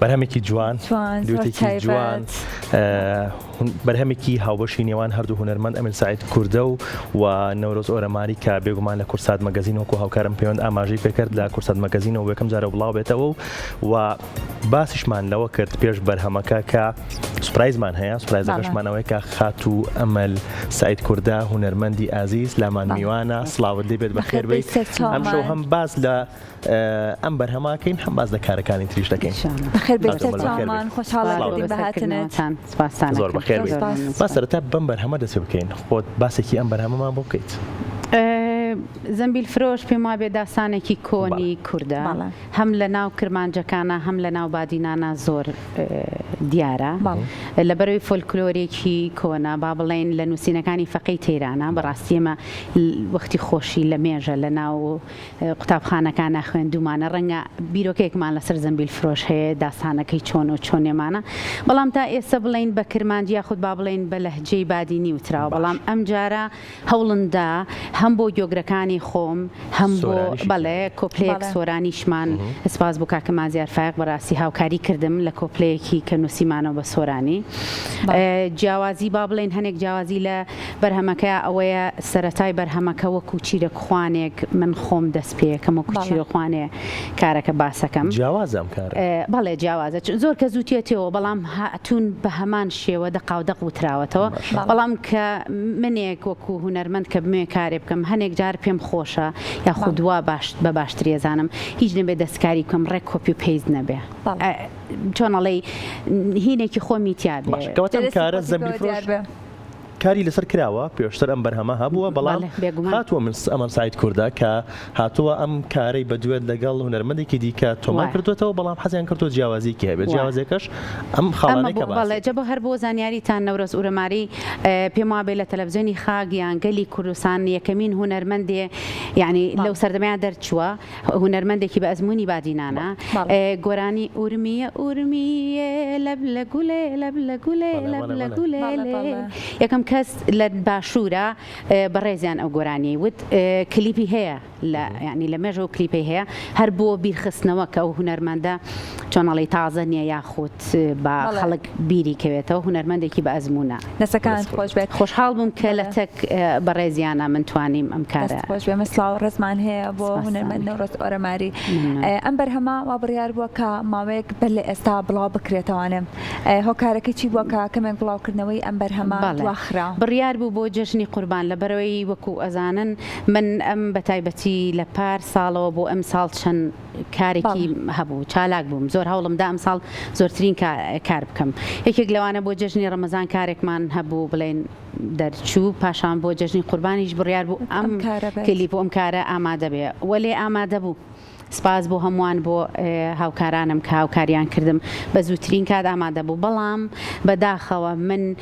بەرهەمێکی جوان دوتێکی جوان بەرهەمێکی هاوبەشی نێوان هەردوو هونەرمەند ئەمیر سعید کوردە و نەورۆز ئۆرەماری کە بێگومان لە کورسات مەگەزین وەکو هاوکارم پەیوەند ئاماژەی پێکرد لە کورسات مەگەزینەوە یەکەم جارە بڵاو بێتەوە و باسیشمان لەوە کرد پێش بەرهەمەکە کە سوپرایزمان هەیە سوپرایزەکەشمانەوەی کە خاتو ئەمەل سعید کوردە هونەرمەندی ئازیز لامان میوانە سڵاوت لێبێت بەخێر بێت ئەمشەو هەم باز لە ئەم بەرهەماکەین هەم باز لە کارەکانی تریش دەکەین بەخێر بێت چامان خۆشحاڵی بەهاتنێتان زۆر بەخێر بێت با سەرەتا بەم بەرهەمە دەست بکەین خۆت باسێکی ئەم بەرهەمەمان بۆ بکەیت زەمبیل فرۆش پێم وابێ داستانێکی کۆنی کووردە هەم لە ناو کرمانجەکانە هەم لە ناو بادینانە زۆر دیارە لەبەرەوەی فۆلکلۆرێکی کۆنا با بڵێن لە نووسینەکانی فەقەی تەیرانە بەڕاستی ئێمە وەختی خۆشی لە مێژە لە ناو قوتابخانەکانە خوێندومانە ڕەنگە بیرۆکێکمان لەسەر زەمبیل فرۆش هەیە داستانەکەی چۆن و چۆنێمانە بەڵام تا ئێستا بڵێن بە کرمانجی یاخود با بڵێن بە لەهجەی بادینی وتراوە بەڵام ئەم جارە هەوڵندا هەم بۆ گۆگرەکانی خۆم هەم بۆ بەڵێ کۆپلەیەک سۆرانیشمان سپاس بۆ کاکە مازیار فایق بەڕاستی هاوکاری کردم لە کۆپلەیەکی کە نووسیمانەوە بە سۆرانی جیاوازی با بڵێن هەنێک جیاوازی لە بەرهەمەکە ئەوەیە سەرەتای بەرهەمەکە وەکو چیرەکخوانێک من خۆم دەست پێکەم وەکو چیرەخوانێ کارەکە باسەکەم جیاوازم کار بەڵێ جیاوازە زۆر کە زووتێتەوە بەڵام هاتوون بە هەمان شێوە دەقاودەق وتراوەتەوە بەڵام کە منێک وەکو هونەرمەند کە بمێ کارێ بکەم هەنێک جار پێم خۆشە یا خودوا بە باشتری ێزانم هیچ نەبێ دەستکاری بکەم ڕێک کۆپی و پێیز نەبێ چۆنەڵێ هینێکی خۆمی تیابێ کارە زەمبیل فرۆش کاری لەسەر کراوە پێشتر ئەم بەرهەمە هەبووە بەڵام هاتووە من ئەمە سعید کوردە کە هاتووە ئەم کارەی بەدوێت لەگەڵ هونەرمەندێکی دیکە تۆمار کردوێتەوە بەڵام حەزیان کردو جیاوازیکی هەبێت جیاوازێکەش ئەم خاڵانەیە بەڵێ جەبە هەر بۆ زانیاریتان نەورۆز ئورەماری پێم وابێ لە تەلەڤیزیۆنی خاگیان گەلی کوردستان یەکەمین هونەرمەندێ یعنی لەو سەردەمەیان دەرچووە هونەرمەندێکی بە ئەزمموی بادینانە گۆرانی ئورمیە ئورمیە لەب لە گولێ لەب لە گولێ لەب لە گولێ یەکەم کەس لە باشوورە بەڕێزیان ئەو گۆرانی وت کلیپی هەیە ینی لە مێژە و کلیپی هەیە هەر بۆ بیرخستنەوە کە ئەو هونەرمەندە چۆنەڵی تازە نییە یاخود بە خەڵک بیری کەوێتەوە هونەرمەندێکی بە ئەزمموە نەسەکان خۆش بێت خۆشحاڵ بووم کە لە تەک بەڕێزیانە من توانیم ئەم کارە خۆش بێ مەسڵاو ڕزمان هەیە بۆ هونەرمەند نەورۆز ئۆرەماری ئەم بەرهەمە وا بڕیار بووە کە ماوەیەک بەر لە ئێستا بڵاو بکرێتەوانم هۆکارەکەی چی بووە کە کەمێک بڵاوکردنەوەی ئەم بەرهەمە دواخرا بڕیار بوو بۆ جەژنی قوربان لەبەرەوەی وەکو ئەزانن من ئەم بەتایبەتی لە پار ساڵەوە بۆ ئەم ساڵ چەند کارێکی هەبوو چالاک بووم زۆر هەوڵمدا ئەم ساڵ زۆرترین کار بکەم یەکێک لەوانە بۆ جەژنی ڕەمەزان کارێکمان هەبوو بڵێن دەرچوو پاشان بۆ جەژنی قوربانیش بڕیار بوو ئەم کلیپ ئەم کارە ئامادە بێ وەلێ ئامادە بوو سپاس بۆ هەمووان بۆ هاوکارانم کە هاوکاریان کردم بە زووترین کات ئامادە بوو بەڵام بەداخەوە من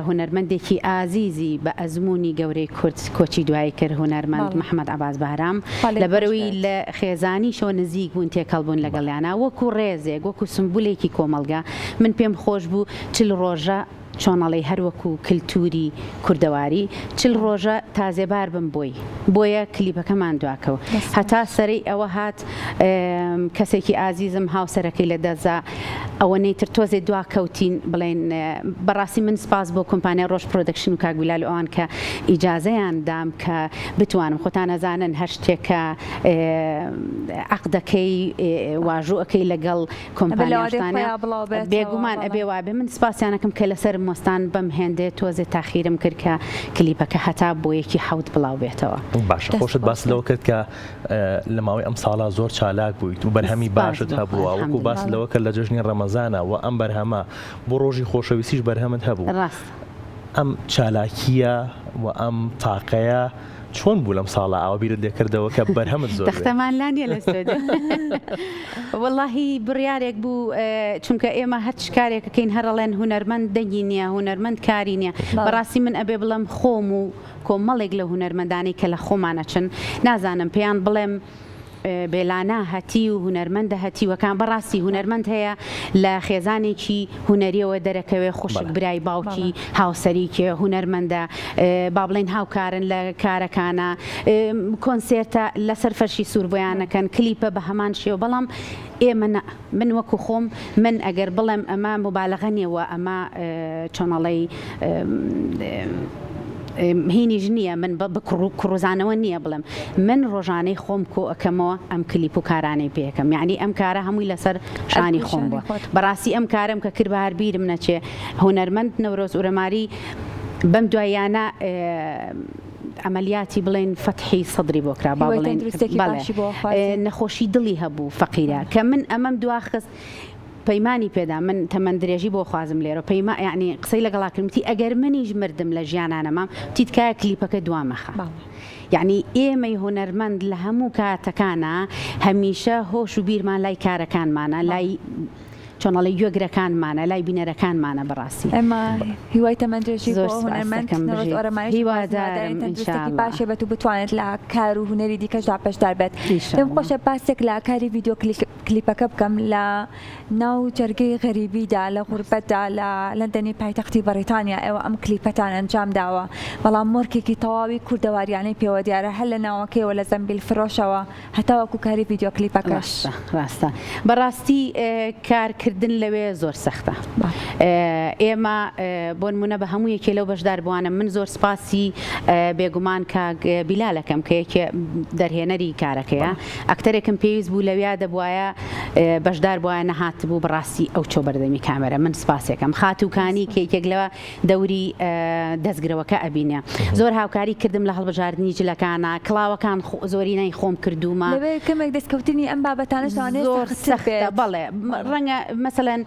هونەرمەندێکی ئازیزی بە ئەزمموی گەورەی کورد کۆچی دوایی کرد هونەرمەند محەممەد عەباس بەهرام لەبەرەوەی لە خێزانیشەوە نزیک بوون تێکەڵ بوون لەگەڵیانە وەکو ڕێزێک وەکو سمبولێکی کۆمەلگا من پێم خۆش بوو چل ڕۆژە چۆنەڵی هەروەکو کللتوری کوردەواری چل ڕۆژە تازێبار بم بۆیە کلیپەکەمان دواکەوە هەتا سەرەی ئەوە هات کەسێکی ئازیزم هاوسەرەکەی لە دەزا ئەوە نەیتر تۆزێ دواکەوتین بڵێن بەڕاستی من سپاس بۆ کۆمپانیای ڕۆژ پرۆدەکشن و کاگویلال ئەوان کە ئیجازەیان دام کە بتوانم خۆتان ئەزانن هەر شتێکە عەقدەکەی واژوئەکەی لەگەڵ کۆمپانیاشتانە بێگومان ئەبێ وابێ من سپاسیانەکەم کە لەسەر مۆستان بەم هێندێ تۆزێ تاخیرم کرد کە کلیپەکە هەتا بۆ یەکی حەوت بڵاو بێتەوە باشە خۆشت باس لەوە کرد کە لە ماوەی ئەم ساڵا زۆر چالاک بوویت و بەرهەمی باشت هەبووە وەکو باس لەوە کرد لە جەژنی ڕەمەزانە و ئەم بەرهەمە بۆ ڕۆژی خۆشەویستیش بەرهەمت هەبوو ئەم چالاکیە و ئەم تاقەیە چۆن بوو لەم ساڵە ئاوا بیرت لێکردەوە کە بەرهەمت زۆر دەختەمان لانیە لە سوێدە وەڵاهی بڕیارێک بوو چونکە ئێمە هەر کارێکەکەین هەرەڵێن هونەرمەند دەنگی نییە هونەرمەند کاری نییە بەڕاستی من ئەبێ بڵێم خۆم و کۆمەڵێک لە هونەرمەندانی کە لە خۆمانە چن نازانم پێیان بڵێم بێلانە هەتی و هونەرمەندە هەتیوەکان بەڕاستی هونەرمەند هەیە لە خێزانێکی هونەریەوە دەرەکەوێ خوشک برای باوکی هاوسەریکێ هونەرمەندە با بڵێن هاوکارن لە کارەکانە کۆنسێرتە لەسەر فەرشی سوور بۆیانەکەن کلیپە بە هەمان شێوە بەڵام ئێمە من وەکو خۆم من ئەگەر بڵێم ئەمە مبالغە نیەوە ئەمە چۆنەڵی هینیش نییە من بە کوڕزانەوە نییە بڵم من ڕۆژانەی خۆم کۆ ئەەکەمەوە ئەم کلیپ و کارانەی پێەکەم یعنی ئەم کارە هەمووی لەسەر شانی خۆم بووە بەڕاستی ئەم کارم کە کرد بە هەربیرم نەچێ هونەرمەند نەورۆز ئورەماری بەم دوایانە عملیاتی بڵێن فەتحی سەدری بۆ کرا با بڵێن نەخۆشی دڵی هەبوو فەقیرە کە من ئەمەم دواخست پەیمانی پێدا من تەمەند درێژی بۆ خوازم لێرە پەیما یعنی قسەی لەگەڵاکردمتی ئەگەر منیش مردم لە ژیانانەمام تیتکایە کلیپەکە دوامەخە یعنی ئێمەی هونەرمەند لە هەموو کاتەکانە هەمیشە هۆش و بیرمان لای کارەکانمانە لای چۆنەڵی گوێگرەکانمانە لای بینەرەکانمانە بەڕاستی ئەمە هیوای تەمەندێژی بۆ هونەرمەندی باشێ بێت و بتوانێت لە کار و هونەری دیکەشدا پێشدار بێت پێم خۆشە پاسێک لە کاری ڤیدیۆ کلیپەکە بکەم لە ناو جەرگەی غەریبیدا لە غوربەتدا لە لەندەنی پایتەختی بەریتانیا ئێوە ئەم کلیپەتان ئەنجام داوە بەڵام مۆرکێکی تەواوی کوردەواریانەی پێوە دیارە هەر لە ناوەکەیەوە لە زەمبیل فرۆشەوە هەتا وەکو کاری ڤیدیۆ کلیپەکەش ڕاستە بەڕاستی کارکردن لەوێ زۆر سەختە ئێمە بۆ نمونە بە هەموو یەکێ لەو بەشدار بووانە من زۆر سپاسی بێگومان کاک بیلالەکەم کە یەکێ دەرهێنەری کارەکەیە ئەکتەرێکم پێویست بوو لەویا دەبوایە بەشدار بووە نەهات بوو بەڕاستی ئەو چۆ بەردەمی کامەرە من سپاسێکم خاتووکانی کە یەکێک لەوە دەوری دەستگرەوەکە ئەبینێ زۆر هاوکاری کردم لە هەڵبژاردننی جلەکانە کڵاوەکان زۆرینەی خۆم کردومە کەمێک دەستکەوتنی ئەم بابەتانەش زۆر سەختە بەڵێ ڕەنگە مەسەلەن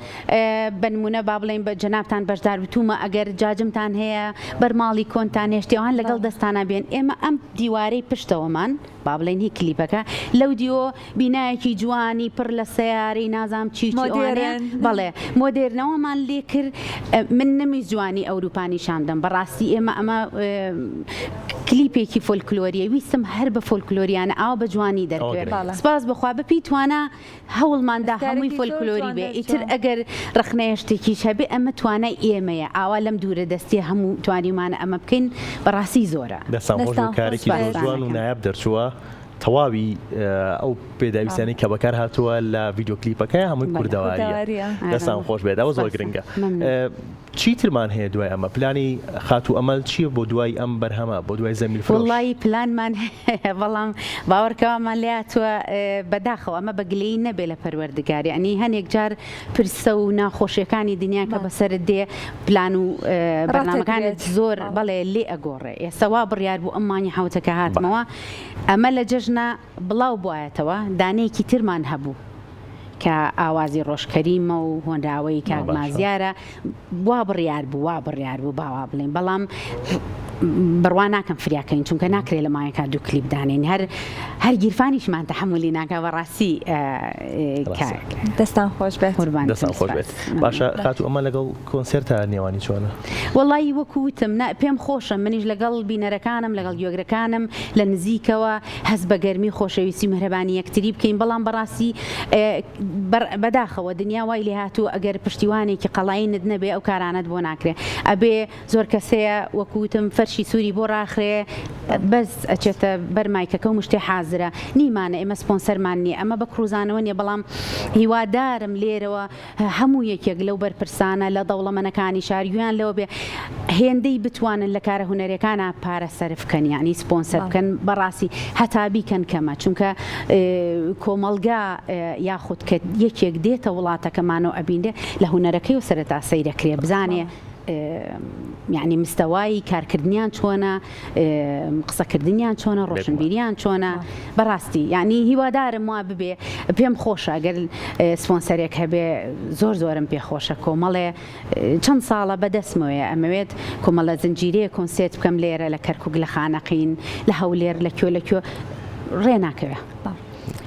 بنمونە با بڵێن بە جەنابتان بەشدار بتومە ئەگەر جاجمتان هەیە بەرماڵی کۆنتان هێشتیوان لەگەڵ دەستانە بێن ئێمە ئەم دیوارەی پشتەوەمان با بڵێن هی کلیپەکە لەو دیۆ بینایەکی جوانی پڕ لە سیارەی نازام چیوانێ بەڵێ مۆدێرنەوەمان لێ کرد من نەمی جوانی ئەوروپانی شاندەم بەڕاستی ئێمە ئەمە کلیپێکی فۆلکلۆریە ویستم هەر بە فۆلکلۆریانە ئاوا بە جوانی دەرکەوێت سپاس بخوا بپی توانە هەوڵماندا هەمووی فۆلکلۆری بێ ئیتر ئەگەر ڕخنەیە شتێکیش هەبێ ئەمە توانای ئێمەیە ئاوا لەم دوورە دەستی هەموو توانیمانە ئەمە بکەین بەڕاستی زۆرە کارێکی جوان و نایاب دەرچووە تەواوی ئەو پێداویستانی کە بەکار هاتووە لە ڤیدیۆ کلیپەکە هەمووی کوردەواریە دەستان خۆش بێت ئەوە زۆر گرنگە چیترمان هەیە دوای ئەمە پلانی خات و ئەمەل چییە بۆ دوای ئەم بەرهەمە بۆ دوای زەمبیل فرۆش وڵڵی پلانمان بەڵام باوەڕکەوامان لاتوە بەداخەوە ئەمە بەگلەی نەبێ لە پەروەردگاری ئەنی هەنێک جار پرسە و ناخۆشیەکانی دنیا کە بەسەرت دێ پلان و بەرنامەکانت زۆر بەڵێ لێ ئەگۆڕێ ئێستاوا بڕیار بوو ئەمانی حوتەکە هاتمەوە ئەمە لە جەژنە بڵاو بوایەتەوە دانەیەکی ترمان هەبوو کە ئاوازی ڕۆژکەریمە و هۆنداوەی کاگمازیارە وا بڕیار بوو باوا بڵێن بەڵام بڕوا ناکەم فریاکەین چونکە ناکرێت لە مایەکە دوو کلیپ دانین هەر گیرفانیشمان تەحمولی ناکە بەڕاستی دەستان خۆش بێت دەستان خۆش بێت باشە خات و ئەمە لەگەڵ کۆنسێرتە نێوانی چۆنە وەڵی وەکوتم پێم خۆشە منیش لەگەڵ بینەرەکانم لەگەڵ گوێگرەکانم لە نزیکەوە هەز بە گەرمی خۆشەویستی مهرەبانی یەکتری بکەین بەڵام بەڕاستی بەداخەوە دنیا وای لێ هاتوو ئەگەر پشتیوانێکی قەڵاینت نەبێ ئەو کارانت بۆ ناکرێ ئەبێ زۆر کەسەیە وەکوتم فەرشی سووری بۆ ڕاخرێ بەس ئەچێتە بەرمایکەکە و مشتێ حازرە نیمانە ئێمە سپۆنسەرمان نییە ئەمە بە کروزانەوە نیە بەڵام هیوادارم لێرەوە هەموو یەکێک لەو بەرپرسانە لە دەوڵەمەنەکانی شاریویان لەوە بێ هێندەی بتوانن لە کارە هونەرەکانە پارە سەرفکەن یعنی سپۆنسەر بکەن بەڕاستی هەتا بیکەن کەمە چونکە کۆمەڵگا یاخود کە یەکێک دێتە وڵاتەکەمانەوە ئەبیندێ لە هونەرەکەی و سەرەتا سەیرەکرێ بزانێ یعنی مستەوای کارکردنیان چۆنە قسەکردنیان چۆنە ڕۆشنبیریان چۆنە بەڕاستی یعنی هیوادارم وا ببێ پێم خۆشە ئەگەر سپۆنسەرێک هەبێ زۆرم پێخۆشە کۆمەڵێ چەند ساڵە بەدەستمەوەیە ئەمەوێت کۆمەڵە زنجیرەیە کۆنسێت بکەم لێرە لە کەرکووک لە خانەقین لە هەولێر لەکوێ ڕێ ناکەوێ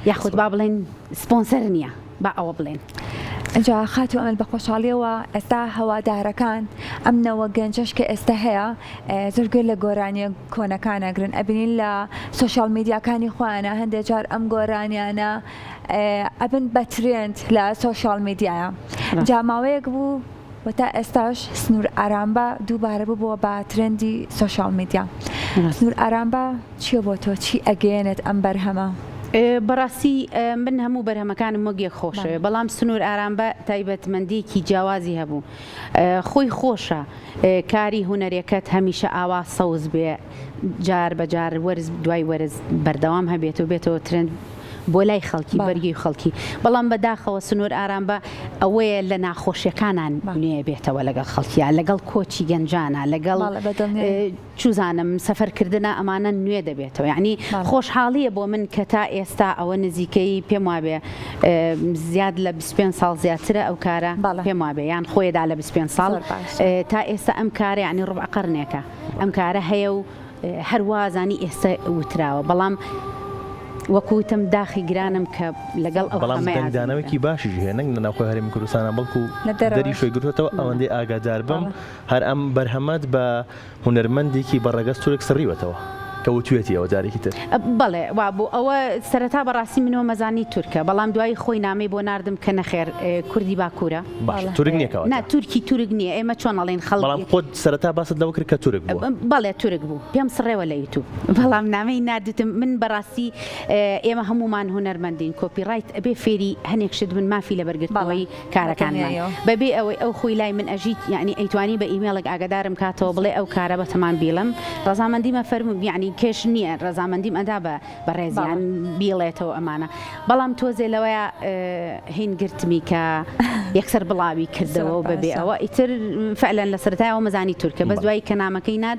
یاخود با بڵێن سپۆنسەر نییە با ئەوە بڵێن جا خاتو ئەمە بە خۆشحاڵیەوە ئێستا هەوادارەکان ئەمنەوە گەنجەش کە ئێستا هەیە زۆرگەر لە گۆرانیە کۆنەکانەگرن ئەبینین لە سوۆشیال میدیاکانی خۆیانە هەندێک جار ئەم گۆرانیانە ئەبن بە ترێند لە سوۆشیال میدیایە جا ماوەیەک بوو وتا ئێستاش سنوور ئارامبە دووبارە بووبووە بە ترێندی سوۆشیال میدیا سنوور ئارامبە چییە بۆ تۆ چی ئەگەێنێت ئەم بەرهەمە؟ بەڕاستی من هەموو بەرهەمەکانم وەگێک خۆشەوێ بەڵام سنوور ئارامبە تایبەتمەندێکی جیاوازی هەبوو خۆی خۆشە کاری هونەرێکەت هەمیشە ئاوا سەوز بێ جار بەجار وەرز دوای وەرز بەردەوام هەبێت و بێتەوە ترند بۆ لای خەڵکی بەرگی خەڵکی بەڵام بەداخەوە سنوور ئارامبە ئەوەیە لە ناخۆشیەکانان نوێ بێتەوە لەگەڵ خەڵکیە لەگەڵ کۆچی گەنجانە لەگەڵ چوزانم سەفەرکردنە ئەمانە نوێ دەبێتەوە یعنی خۆشحاڵیە بۆ من کە تا ئێستا ئەوە نزیکەی پێم وابێ زیاد لە 25 ساڵ زیاترە ئەو کارە پێم وابێ یان خۆیدا لە 25 ساڵ تا ئێستا ئەم کارە یعنی ڕوبع قەرنێکە ئەم کارە هەیە و هەروازانی ئێستا وتراوە بەڵام وەکوتم داخی گرانم کە لەگەڵ بەڵام داناوێکی باشی هەیە نەک لە ناوخۆی هەرێمی کوردستانە بەڵکو دەری شوێ گرتوێتەوە ئەوەندەی ئاگادار بم هەر ئەم بەرهەمەت بە هونەرمەندێکی بەڕێگەست تورێک سڕیوەتەوە کەوتوێتی ئەوە جارێکی تر بەڵێ وا بوو ئەوە سەرەتا بەڕاستی منەوە مەزانی تورکە بەڵام دوای خۆی نامەی بۆ ناردم کە نەخێر کوردی باکوورە تورک نییەکەوە نا تورکی تورک نییە ئێمە چۆن ئەڵێن خەڵک بەڵام خۆت سەرەتا باست لەوە کرد کە تورک بووە بەڵێ تورک بوو پێم سڕێوە لە یوتیوب بەڵام نامەی نردتم من بەڕاستی ئێمە هەمومان هونەرمەندین کۆپیڕایت ئەبێ فێری هەنێک شت من مافی لە بەرگرتنەوەی کارەکانمان بەبێ ئەوەی ئەو خۆی لای من ئەژیت یعنی ئەیتوانی بە ئیمێڵێک ئاگادارم کاتەوە بڵێ ئەو کارە بەتەمان بیڵم ڕەزامەندیمە فەرموو یعنی کێش نییە ڕەزامەندیم ئەدا بە ڕێزیان بیڵێتەوە ئەمانە بەڵام تۆزێ لەوەیە هین گرتمی کە یەکسەر بڵاوی کردەوە و بەبێ ئەوە ئیتر فعلەن لە سەرەتایەوە مەزانی تورکە بەس دوایی کە نامەکەی ناد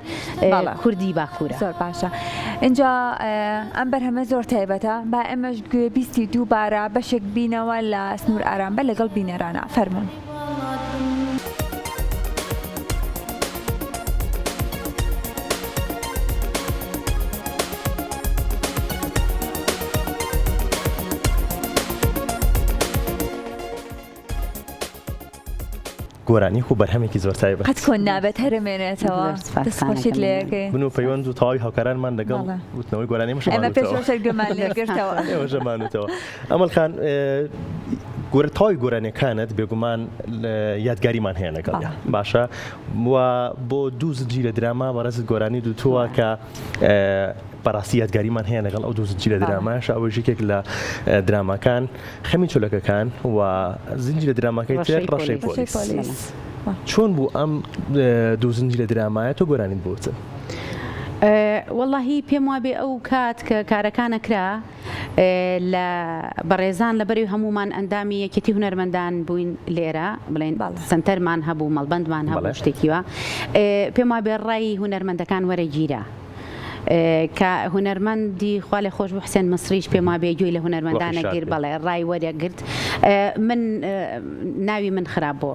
کوردی باکوورە زۆر باشە اینجا ئەم بەرهەمە زۆر تایبەتە با ئێمەش گوێبیستی دووبارە بەشێک بینەوە لە سنوور ئارامبە لەگەڵ بینەرانە فەرمون. گۆرانی خو بەرهەمێکی زۆر تایبەت قەت کۆن نابێت هەرمێنێتەوە دەستخۆشیت لێەکەی بن و پەیوەند و تەواوی هاوکارانمان لەگەڵ وتنەوەی گۆرانی ئەمە پێشەرگەمان لێگرتەوە ژەمانوتەوە ئەمەڵ خان گۆرە تاوی گۆرانەکانت بێگومان یادگاریمان هەیە لەگەڵ باشە بۆ دوو زنجیرە دراما بەڕێزت گۆرانی دوتووە کە بەڕاستی یادگاریمان هەیە لەگەڵ ئەو دوو زنجیرە دراماش ئەوە ژێکێک لە دراماکان خەمی چۆلەکەکان و زنجیرە دراماکەی تر ڕەشەی پۆلیس چۆن بوو ئەم دوو زنجیرە درامایە تۆ گۆرانیت بۆچن؟ واللهی پێم وابێ ئەو کات کە کارەکانە کرا لە بەڕێزان لەبەری هەمومان ئەندامی یەکێتی هونەرمەندان بووین لێرە بڵێن سنتەرمان هەبوو مەڵبەندمان هەبوو شتێکیوە پێم وابێ ڕای هونەرمەندەکان وەرەگیرە کە هونەرمەندی خوا لێ خۆش بوو حسێن مەسریش پێم وابێ گوێی لە هونەرمەندانە گیر بەڵێ ڕای وەرەگرت من ناوی من خراپ بۆ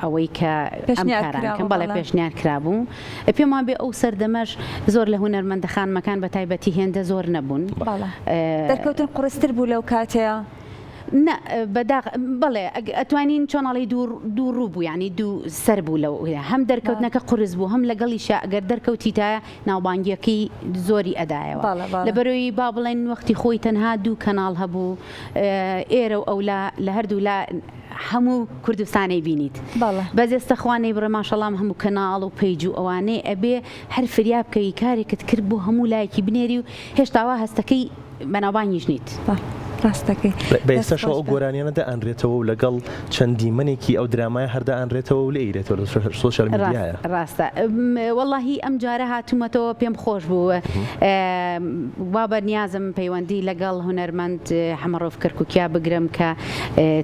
ئەوەی کە ئەم کارانکەم بەڵێ پێشنیار کرابوو پێم وابێ ئەو سەردەمەش زۆر لە هونەرمەندەخانمەکان بە تایبەتی هێندە زۆر نەبوون دەرکەوتن قورستر بوو لەو کاتەیە بەڵێ ئەتوانین چۆناڵی دوو ڕوو بوو ینی دوو سەر بوو لەو هەم دەرکەوتنەکە قورس بوو هەم لەگەڵیشە ئەگەر دەرکەوتیتایە ناوبانگیەکەی زۆری ئەدایەوە لەبەرەوەی با بڵێن وەختی خۆی تەنها دوو کەناڵ هەبوو ئێرە و ئەو لە هەردوو لا هەموو کوردستانی بینیت بەس ئێستا خوانەی بڕە ماشەڵام هەموو کەناڵ و پەیج و ئەوانەیە ئەبێ هەر فریاب بکەی کارێکت کرد بۆ هەموو لایەکی بنێری و هێشتاوا هەستەکەی بەناوبانگیش نیت ڕاستەکەی بەێستاشەوە ئەو گۆرانیانە دەئەنرێتەوە و لەگەڵ چەندی منێکی ئەو درامایە هەردا ئەنرێتەوە و لە ئیرێتەوە سۆشیال میدیایە ڕاستە وەڵڵاهی ئەم جارە هاتوومەتەوە پێم خۆش بوو وا بەنیازم پەیوەندی لەگەڵ هونەرمەند حەمەڕۆف کەرکووکیا بگرم کە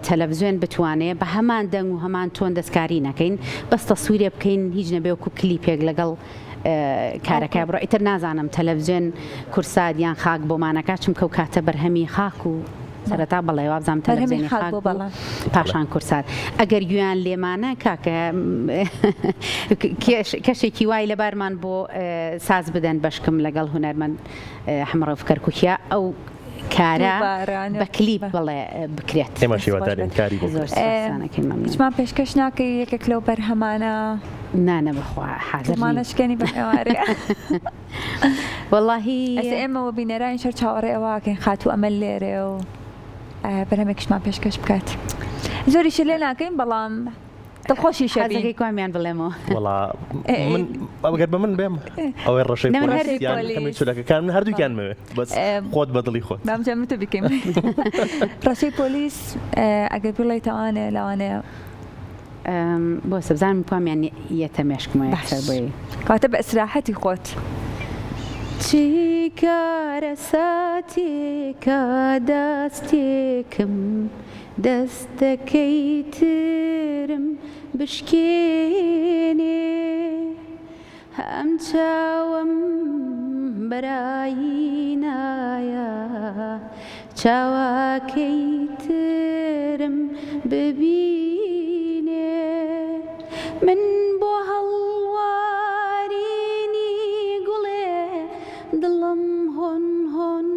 تەلەڤیزیۆن بتوانێت بە هەمان دەنگ و هەمان تۆن دەستکاری نەکەین بەس تەسویرێ بکەین هیچ نەبێ وەکو کلیپێک لەگەڵ کارەکە بڕۆ ئیتر نازانم تەلەڤیزیۆن کورسادیان خاک بۆمانەکە چمکە و کاتە بەرهەمی خاک و سەرەتا بەڵێ وابزانام تەلەڤیزیۆنی خاک پاشان کورساد ئەگەر گویان لێمانە کاکە کەشێکی وای لەبارمان بۆ ساز بدەن بەشکم لەگەڵ هونەرمەند حەمەڕۆف کەرکووکیا ئەو کارە بە کلیپ بڵێ بکرێت ئێمە شیوادارین کاری بۆ زۆر سپاسانەکەین مەمنون. هیچمان پێشکەش ناکەی یەکێک لەو بەرهەمانە نانە بخوا حاضر مانەشکێنی بە ئێوارێ واللهی ئێمەوە بینەرانی شەر چاوەڕێ ئەوواکەین خاتوو ئەمە لێرێ و بەرهەمێکشمان پێشکەش بکات زۆریش لێ ناکەین بەڵام دڵخۆشی شەبی کامیان بڵێمەوە وڵا ئەگەر بە من بێم ئەوەی ڕەشەی پۆلیسیان من هەردووکیانمەوێ بەس خۆت بەدڵی خۆت دامجێم تو بکەین ڕەشەی پۆلیس ئەگەر بڵێیتەوانێ لەوانەیە بۆ سەبزانم کامیان یەتەمێشکمە سەر بۆی کاتە بە ئەسراحەتی خۆت چی کارە ساتێکە دەستێکم دەستەکەی ترم بشکێنێ هەم چاوم بەرایی نایە چاواکەی ترم ببینێ من بۆ هەڵوارینی گوڵێ دڵم هۆن هۆن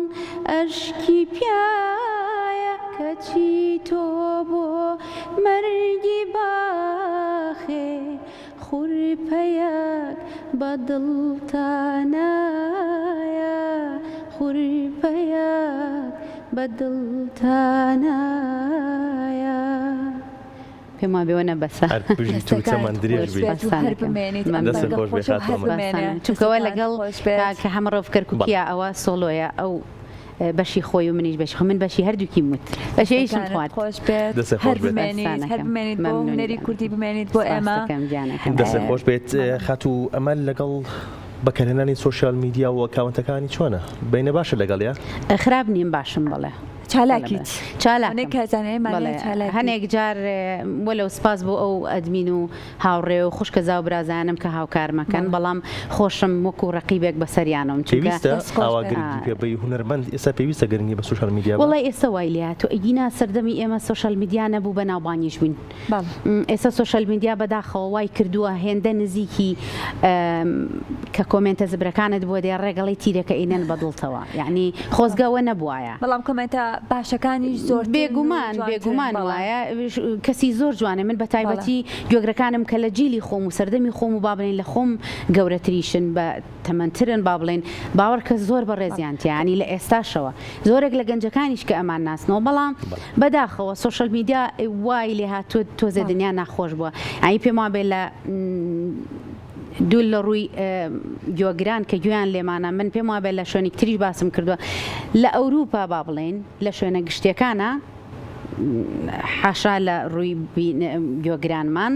ئەشکی پیایە کەچی تۆ بۆ مەرگی باخێ خوڕپەیەک بە دڵتانایە خوڕپەیەک بە دڵتانایە پێم وابێوە نەبەسە چەمان درێژ چونکەوە لەگەڵ کە هەمڕۆ کەرکووکیە ئەوە سۆلۆیە ئەو بەشی خۆی و منیش بەشی خۆ من بەشی هەردووکی موت بەشیشم خوارد خۆش بێت هەر بمێنیت بۆ هونەری کوردی بمێنیت بۆ ئێمە دەستە خۆش بێت خاتوو ئەمە لەگەڵ بەکارهێنانی سوشیال میدیا و ئەکاونتەکانی چۆنە بینە باشە لەگەڵ یا خراپ نیم باشم بڵێ چالاکیت هەنێک جار وەلو سپاس بۆ ئەو ئەدمین و هاوڕێ و خوشکە زاو برازانم کە هاوکارمەکەن بەڵام خۆشم وەکو ڕقیبێک بەسەریانم پێویستە ئاواگرنگی پێ بەی هونەرمەند ئێستا پێویستە گرنگی بە سوشیال میدیا وڵی ئێستا وای لێ تۆ ئەگینا سەردەمی ئێمە سوشیال میدیا نەبوو بە ناوبانیش بووین ئێستا سوشیال میدیا بەداخەوە وای کردووە هێندە نزیکی کە کۆمنتە زبرەکانت بۆ دێ ڕێگەڵی تیرەکە ئینەن بەدڵتەوە یعنی خۆزگەوە نەبووایە بەڵام کۆمنتە باشەکانیش زۆر بێگومان وایە کەسی زۆر جوانە من بە تایبەتی گوێگرەکانم کە لە جیلی خۆم و سەردەمی خۆم و با بڵێن لە خۆم گەورەتریشن بە تەمەنترن با بڵێن باوەڕ کە زۆر بە ڕێزیانتیانی لە ئێستاشەوە زۆرێک لە گەنجەکانیش کە ئەمان ناسنەوە بەڵام بەداخەوە سوشیال میدیا وای لێ هاتووە تۆزە دنیا ناخۆش بووە ئەی پێم وابێ لە دوول لە ڕووی گوێگران کە گویان لێمانە من پێم وابێت لە شوێنی تریش باسم کردووە لە ئەوروپا با بڵێن لە شوێنە گشتیەکانە حاشا لە ڕووی گوێگرانمان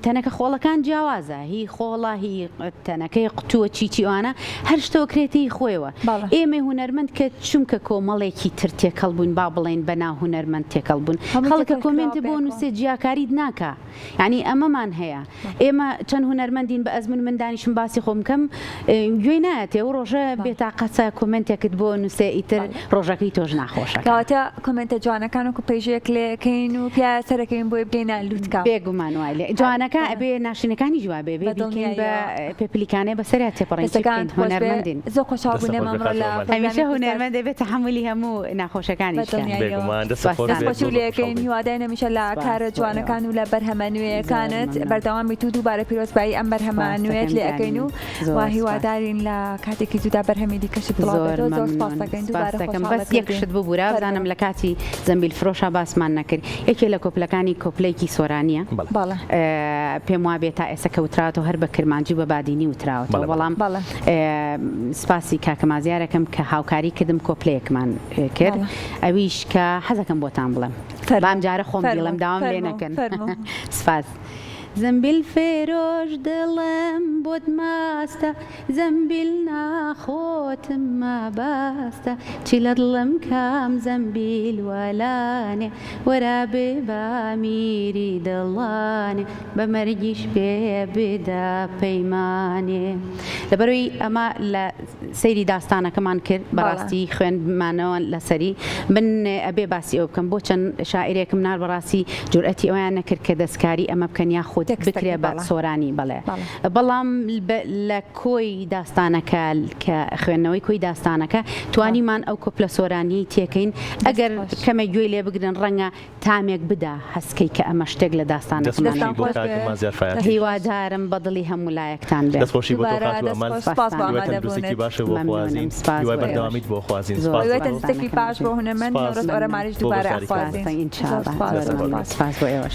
تەنەکە خۆڵەکان جیاوازە هی خۆڵە هی تەنەکەی قوتووە چیچیوانە هەر شتەوە کرێتی خۆیەوە ئێمە هونەرمەند کە چونکە کۆمەڵێکی تر تێکەڵ بوون با بڵێن بە ناو هونەرمەند تێکەڵ بوون خەڵکە کۆمنتە بۆ نووسێ جیاکاریت ناکە یعنی ئەمەمان هەیە ئێمە چەند هونەرمەندین بە ئەزمون من دانیشم باسی خۆم کەم گوێی نایەتێ و ڕۆژە بێتاقەچە کۆمنتێکت بۆ نووسێ ئیتر ڕۆژەکەی تۆش ناخۆشە کەواتە کۆمنتە جوانەکان پێژێک لێکەین و پیا سەرەکەین بۆی بگەینە لوتکە بێگومان وای لێ جوانەکە ئەبێ ناشینەکانی جوابێ بێبیکەین بە پێپلیکانەی بەسەریا تێپەڕێنچەکان هونەرمەندین زۆر خۆشحاڵبوونە مامڕۆ لە هەمیشە هونەرمەند دەبێت تەحملی هەموو ناخۆشەکانی لەکەین هیوادارین هەمیشە لە کارە جوانەکان و لە بەرهەمە نوێیەکانت بەردەوامی تو دووبارە پیرۆزبایی ئەم بەرهەمە نوێت لێ ئەەکەین و وا هیوادارین لە کاتێکی جودا بەرهەمی دیکەشت بەس یەکشت ببوورە بزانم لە کاتی زەمبیل فرۆشە باسمان نەکرد یەکێ لە کۆپلەکانی کۆپلەیەکی سۆرانیە پێم وابێت تا ئێستا کەوتراتەوە هەر بە کرمانجی بە بادینی وتراوەتەوە بەڵام سپاسی کاکەمازیارەکەم کە هاوکاری کردم کۆپلەیەکمان کرد ئەویش کە حەزەکەم بۆتان بڵێم بام جارە خۆم دیڵم داوام لێ نەکەن سپاس زەمبیل فێرۆش دڵم بۆت ماستە زەمبیل ناخۆتم مەباستە چی لە دڵم کام زەمبیل وەلانێ وەرا بێ بامیری دڵانێ بە مەرگیش پێ بێدا پەیمانێ لەبەرەوەی ئەمە لە سەیری داستانەکەمان کرد بەڕاستی خوێنمانەوە لەسەری من ئەبێ باسی ئەو بکەم بۆ چەند شاعیرێکم نار بەڕاستی جورئەتی ئەویان نەکرد کە دەستکاری ئەمە بکەن یا خۆت بکرێ بە سۆرانی بڵێ بەڵام لە کۆی داستانەکە کە خوێندنەوەی کۆی داستانەکە توانیمان ئەو کۆپلە سۆرانی تێکەین ئەگەر کەمە گوێی لێ بگرن ڕەنگە تامێک بدا هەسکەی کە ئەمە شتێک لە داستانەکەمان هیوادارم بەدڵی هەموو لایەکتان بێت دەستخۆشی بۆ تۆ باشە بۆ خوازین هیوای بەردەوامیت بۆ خوازین دەستێکی باش بۆ هونەرمەند نەورۆز ئۆرەماریش دووبارە ئەخوازین. ئینشاءڵڵا. سپاس بۆ ئێوەش.